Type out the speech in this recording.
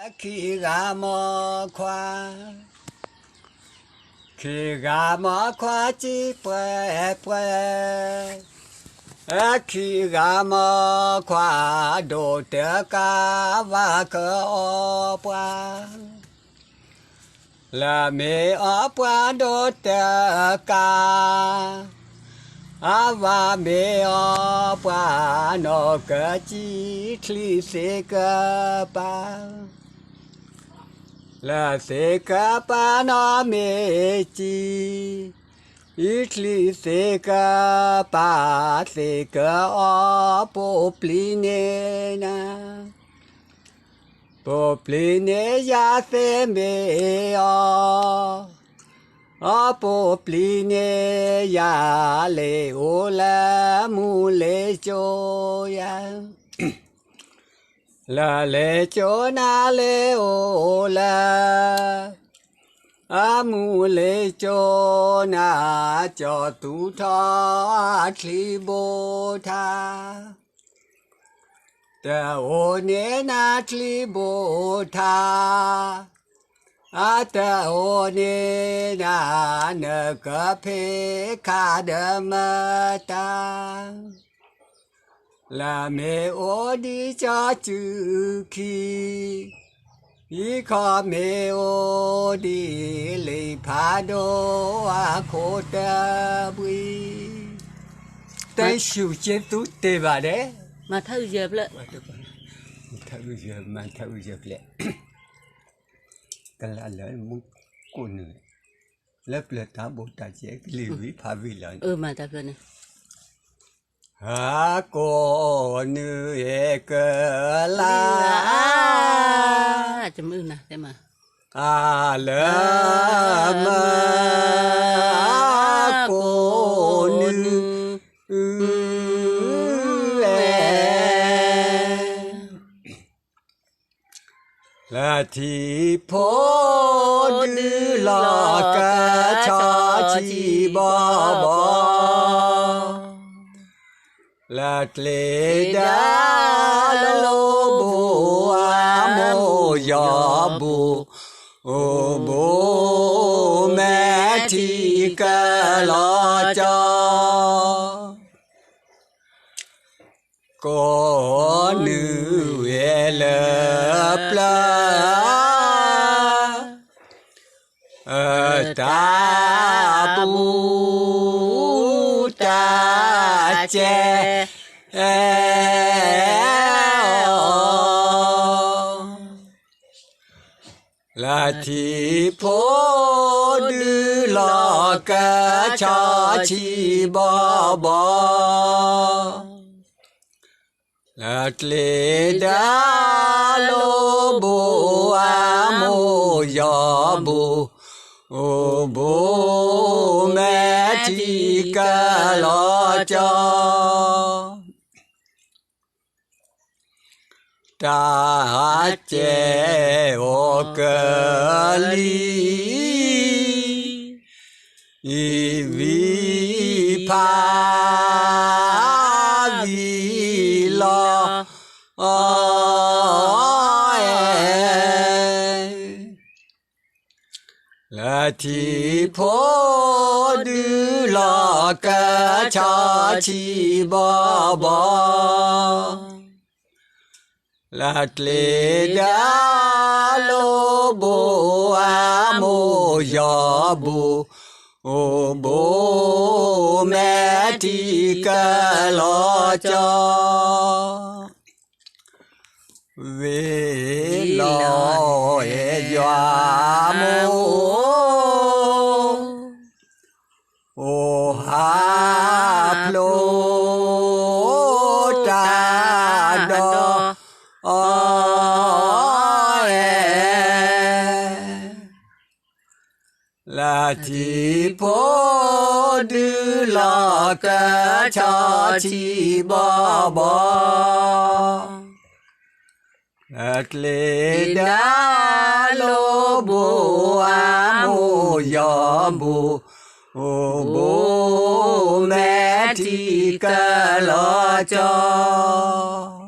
khi gà mò khoa chi bè khi gà mò khoa đồ tơ cá và cờ ô bua là mẹ ô bua đồ tơ cá và mẹ ô bua nó cờ chi thli se cờ ba là se cờ ba nó mẹ chi ít li se cờ ba se cờ ô po pline na po pline ya se mẹ ô po pline ya le o la mu le cho ya la le cho na le o la mu le cho na cho tu tho thli bo tha ta o ne na thli bo tha ta o ne na ne ka phe kha da ma ta là mẹ ô đi cho chữ khi ý khó mẹ ô đi lấy phá đô khổ ta bùi tay siêu chết tút tê bà đấy mà thâu dẹp lại thâu dẹp lại cái là lỡ muốn cô nữa lớp lỡ ta bố ta chế liều ý phá vi lợn mà ta cơ này cô nữ cơ la chấm nè thế mà lỡ mà cô nữ là thì phố nữ lo cả cho chi bỏ là lệ đá lô bù mô gió bù bố mẹ thì cả lo cho cô nữ lợp la ta bù ta che là thì phố đưa lò cả cho chi bỏ là lệ đá lô bù mô gió bù bố mẹ thì cả lo cho ta che ô cơ ly vi pha vi lo là thì phố đưa lo cả cho chi bỏ là lệ đá lô bố mô gió bù bố mẹ thì cả lo cho về lo doa mô hạp lô ta đo là thì phố đưa lo cả cho chi bỏ lệ đá lô bù mô gió bù bố mẹ thì cả lo cho